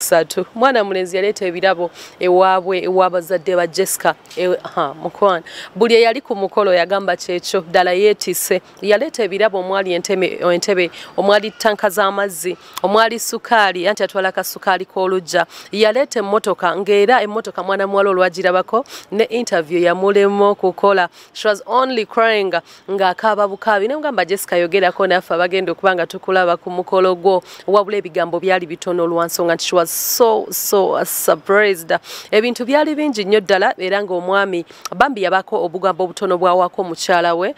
Satu mwana mulenzi yaleta ebirabo ewabazadde ba Jesca mukwana buli yali ku mukolo yagamba kyekyo ddala yeetise yaleta ebirabo omwali entebe omwali tanka z'amazzi omwali sukaali anti atwala ka sukaali k'olujja yaleta emmotoka ng'era emmotoka mwana muwala olwagirabako ne interview yamulemo kukola she was only crying ng'akaaba bukaabi ne mugamba Jesca yogerako naffe abagenda okuba nga tukulaba ku mukolo gwo wabula ebigambo byali bitono olwansonga nti she was so surprised ebintu byali bingi nnyo ddala era ng'omwami bambi yabako obugambo obutono bwawako mukyala we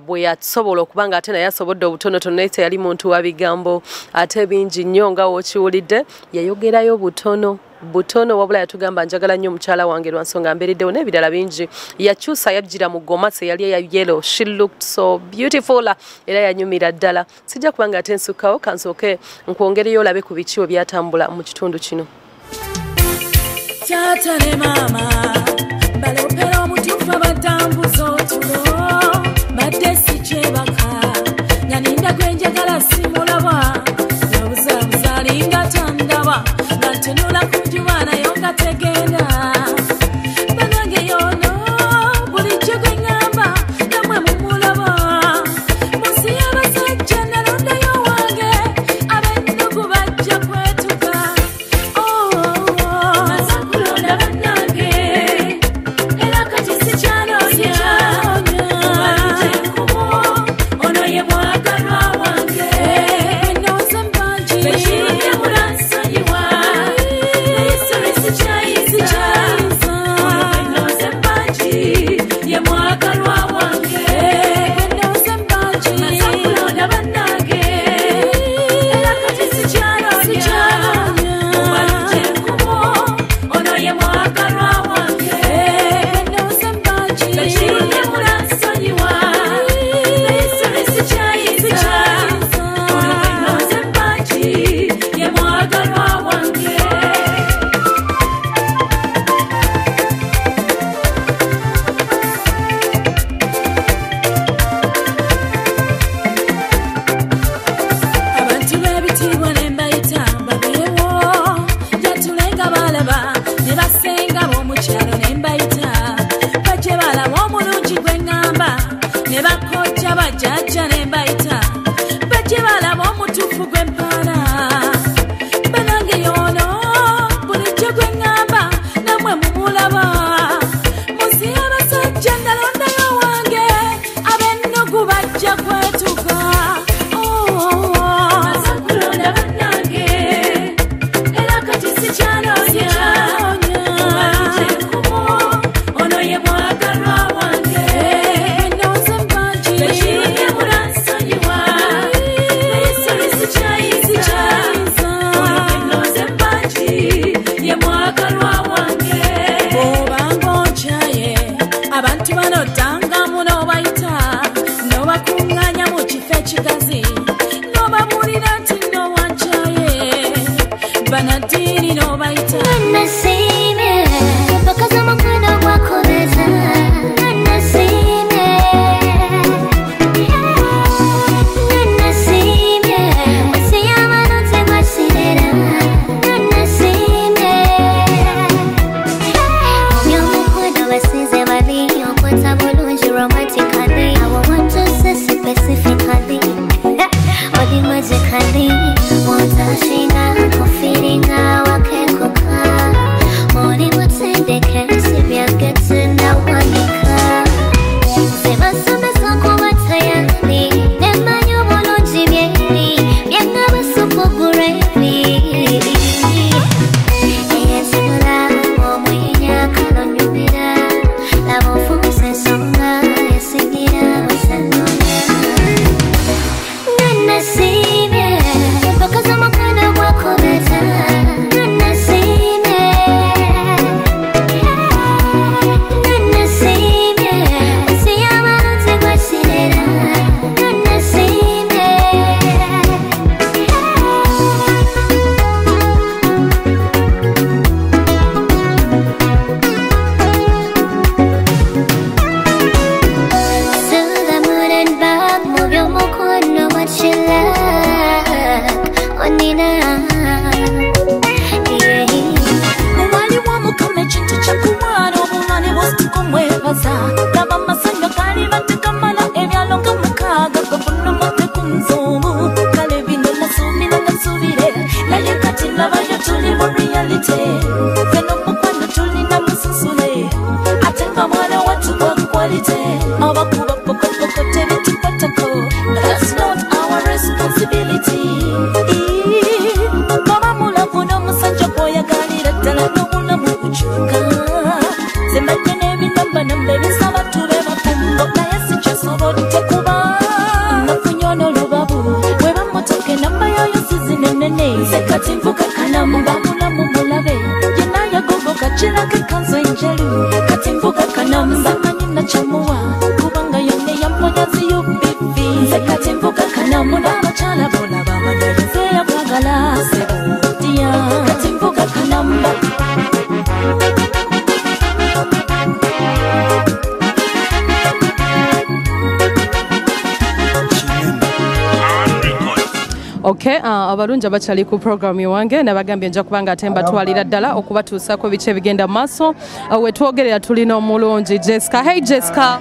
bwe yasobola okuba nga ate naye asobodde obutonotono naye yali muntu wa bigambo ate bingi nnyo nga wookiwulidde yayogerayo butono wabula yatugamba njagala nnyo mukyala wange lwansonga mbeereddewo n'ebirala bingi yakyusa yajjira mu gomasi yali eya yellow she looked so beautiful era yanyumira ddala sijja kuba nga ate nsukkawo kansooke nkwongereyo olabe ku bikiwo byatambula mu kitundu kino. Tata ne mama balopera omutuufu abatambuza otulo badde sikyebaka nga ninda gwenjagala simulaba nabuzaabuza alinga tandaba nga ntunula ku njuba nayo nga tegenda banange yono bulijjo gwe ŋŋamba namwe mumulaba munsi y'abasajja nalondayo wange ab'ennugu bajja kwetuka yo tuli mu reality feno mukwano tulina mususule ate nga mwana watu wa quality abakuba pokopoko tebitukwatako that's not our responsibility mama mulavu n'omusajja gwoyagalira ddala n'obulamu bukyuka zembadde n'ebinamba namba ebisaba tube bafumbo naye sikyasobodde kuba nafunyono olubabu bwe bamotoka enamba yoyo sizinenene nze kati nvuga kanamu bamulamu mulabe yena yagogo kakirako ekanzu enjeru kati nvuga kanamu samanyi nakyamuwa kubanga yonna yamponya ziyubibi nze kati nvuga kanamu n'abakyala bolaba amadalize yabagala sebodiya kati nvuga kanamu Okay, abalungi abachali ku program yange nabagambye nja kubanga atemba twalira ddala okubatuusako bice bigenda maaso wetwogerera tulina omulungi Jesca. Hey Jesca.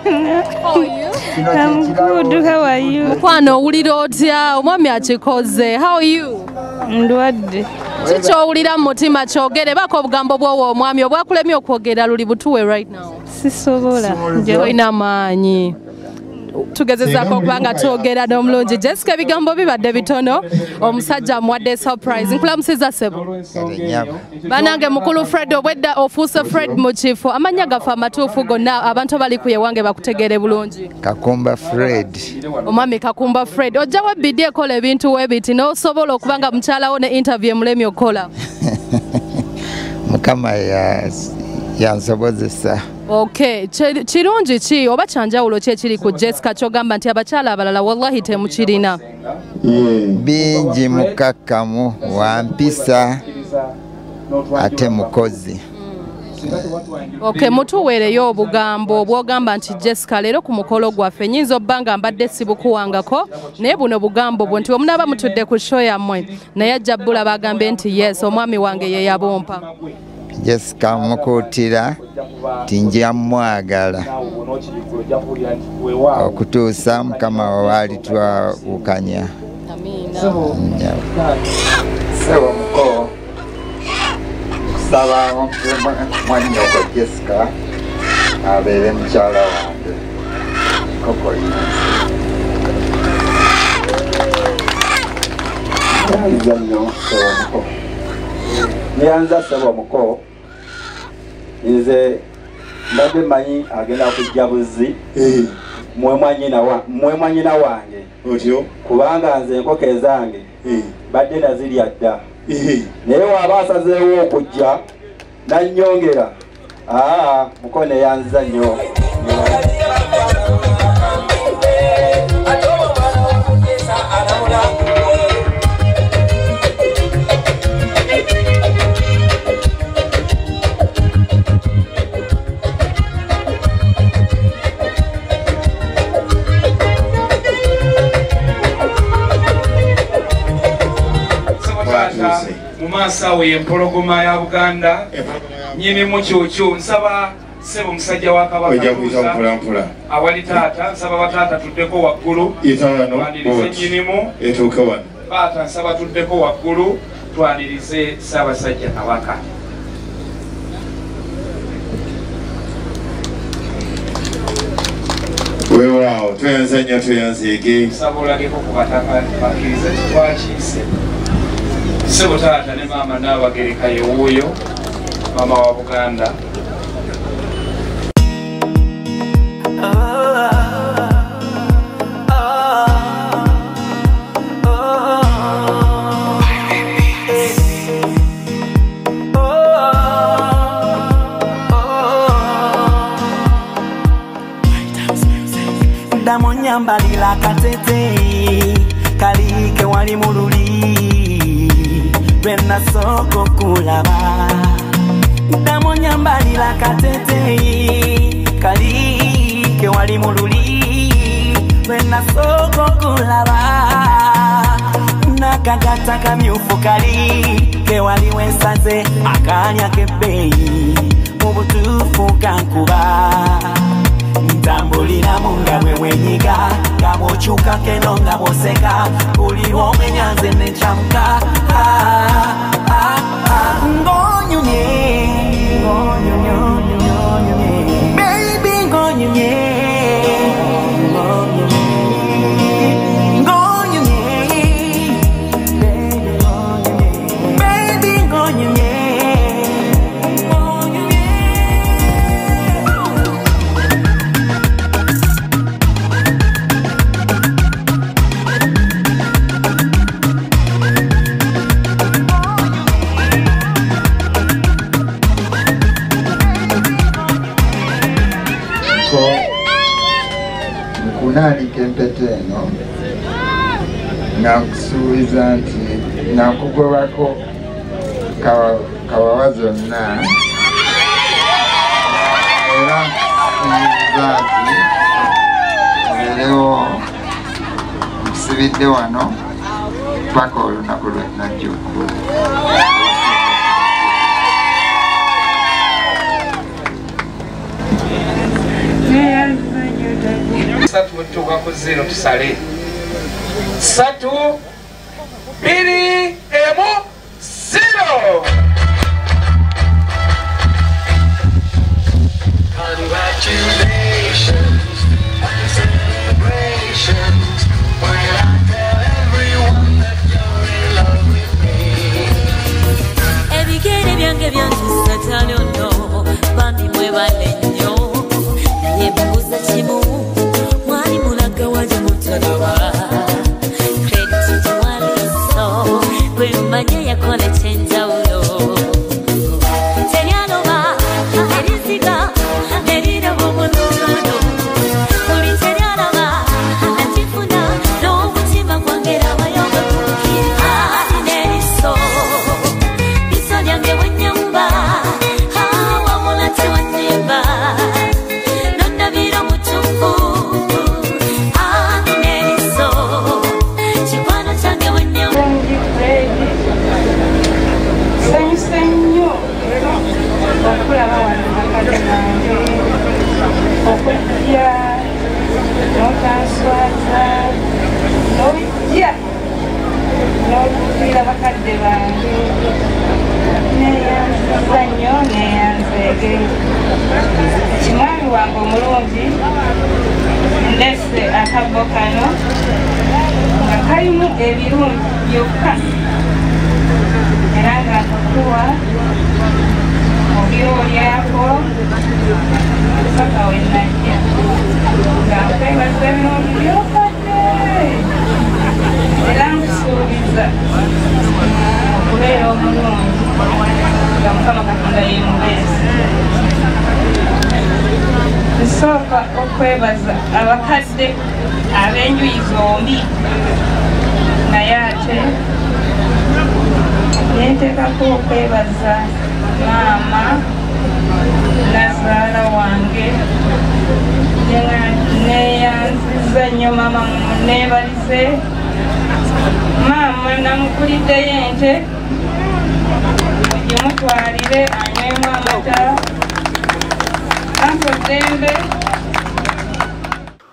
How are you? I'm good. How are you? Mukwano owulira otya? Omwami akikoze. How are you? Ndwadde. Kiki owulira mu mutima kyogere bako obugambo bwowo omwami obwakulemye okwogera luli butuwe right now? Sisobola. Olina maanyi. Tugezezaako kubanga twogera n'omulungi Jesca ebigambo bibadde bitono omusajja amuwadde surprise nkulamusiza sebo banange mukulu Fred obwedda ofuuse Fred mu kifo amanya gaffe amatuufu gonna abantu abali ku yewange bakutegeere bulungi Kakumba Fred omwami Kakumba Fred ojja webbidde ekola ebintu weebiti n'osobola okubanga mukyalawo ne interview mulemi okukola mukama yansobozesa. Okay, kirungi ki oba kyanjawulo ki ekiri ku Jesca kyogamba nti abakyala abalala wallahi temukirina? Bingi mukakkamu wampisa ate mukozi. Okay, mutuweereyo obugambo bwogamba nti Jesca leero ku mukolo gwaffe nyinza obbanga mbadde sibukuwangako naye buno bugambo bwo nti omunaaba mutudde ku show yammwe naye ajja bbula bagambe nti yes omwami wange ye yabompa. Jesca mukuutira tinja mwagala okutuusa mukama waali twawukanya. Sebo muko kusaba mwannyoko Jesca abeere mukyala wange koko Nianza sebo muko nze mbadde manyi agenda kujja buzi mwe mwanyina wange otyo kubanga nze enkoko ezange badde nazirya dda naye waaba asazeewo okujja nannyongera muko neyanziza nnyo Mumasawe empologoma ya Buganda nyini mukyukyu nsaba sebo musajja wa Kabaka awali taata nsaba bataata tuddeko waggulu twanirize nyinimu etuuke wano baata nsaba tuddeko waggulu twanirize Ssaabasajja Kabaka. Weewaawo tweyanze nnyo tweyanzeege nsaba olageko ku bataka bakkirize twakiise sebo taata ne maama Naabagereka ye wuuyo maama wa Buganda. Mbalila katete kalike wali mululi bena soko kulaba damonya mbalila katete kalike wali mululi bena soko kulaba nakagata kamyufu kali ke wali wesaze akanya kebeyi mubutufu kankuba tambulira munga mwenyiga gamochuka kenonga boseka uli omwenyanze nechamka bw'onaalika empeta eno nga nkusuubiza nti nakugobako kawawa zonna era nkusuubiza nti obeerewo nkusibidde wano paka olunaku lwenajja okubula. Satu tuka ku 0 tusale. 3 2 1 0. Congratulations, celebrations. When I tell everyone that you're in love with me. Ebigere byange byantusa talyono bambi mwebale nnyo naye mbuuza kimu mwali mulaga waje mutalaba credit twaliso bwe mmanye yakola ekyenjawulo teryaloba eriziga neriraba omunono buli teryalaba nakifuna n'omutima gwange rabayo bwekukira neriso liso lyange bwenyamba wabula tewanyimba nondabira mutufu neriso kikwano kyange bwenyamba Sanyusa nnyo okulaba wano nakade nange okujja n'otanswaza n'ojja n'okufiira bakadde bange neyanziza nnyo neyanzeege kimwami wange omulungi ndese akabbo kano nga kalimu ebirungi byokka era nga akakuwa obyolyako paka wenajja nga nkwebaza ebirungi byokadde era nkusuubiza okubeera omulungi nga Mukama Katonda yemubeezi. Nsooka okwebaza abakadde ab'enjuyi zombi naye ate nenteekako okwebaza maama nazaala wange neyanziza nnyo maama muneebalize maama namukuliddeyo ente ogimutwalire anywemu amata ampodembe.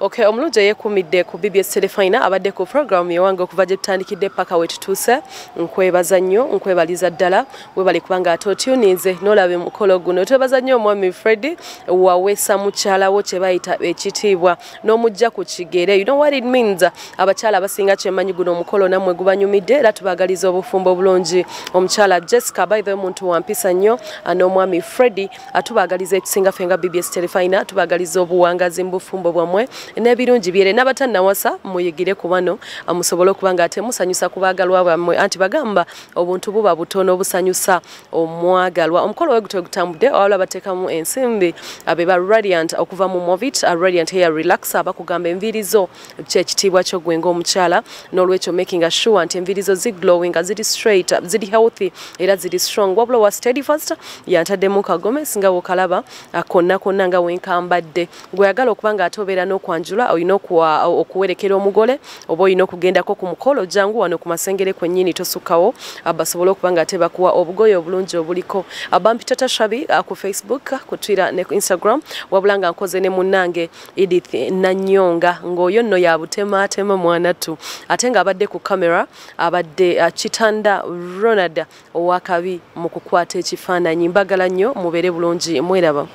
Okay, omulungi yekumidde ku BBS Telefina abadde ku program yewange okuva gye tutandikidde paka we tutuuse nkwebaza nnyo nkwebaliza ddala webali kubanga atotunize nolabe mukolo guno twebaza nnyo omwami Freddy wawesa mukyalawo kye bayita ekitiibwa n'omujja ku kigere. You know what it means? Abakyala abasinga kyemanyi guno omukolo nammwe gubanyumidde era tubagaliza obufumbo bulungi. Omukyala Jesca by the muntu wampisa nnyo n'omwami Freddy atubagaliza ekisinga fenga BBS Telefina tubagaliza obuwangazi mu bufumbo bwamwe n'ebirungi byere n'abatannawasa muyigire ku bano musobole okubanga ate musanyusa kubagalwa bamwe anti bagamba obuntu buba butono obusanyusa omwagalwa. Omukolo we gutambudde awala bateekamu ensimbi abeba Radiant okuva mu Movit Radiant Hair Relaxer bakugamba envirizo kyekitiibwa kyo gwe ng'omukyala n'olwekyo making sure nti envirizo ziglowing ziri straight ziri healthy era ziri strong wabula wa steady fast yantaddemu kagome singa wokalaba konna nga wenkambadde gweyagala okubanga atobeera n'okwanjula olina okuwerekera omugole oba olina okugendako ku mukolo jangu wano ku masengere kwennyini tosukkawo basobole okubanga ate bakuwa obugoye obulungi obuliko Bampita Tashabi ku Facebook ku Twitter ne ku Instagram wabula nga nkoze ne munnange Edith Nanyonga ng'oyo nno yabutematema mwanatu ate nga abadde ku kamera abadde Kitanda Ronald owakabi mu kukwata ekifaananyi mbagala nnyo mubeere bulungi mweraba.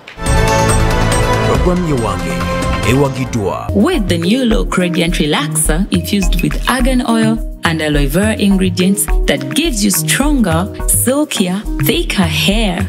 With the new Look Radiant Relaxer infused with argan oil and aloe vera ingredients that gives you stronger, silkier, thicker hair.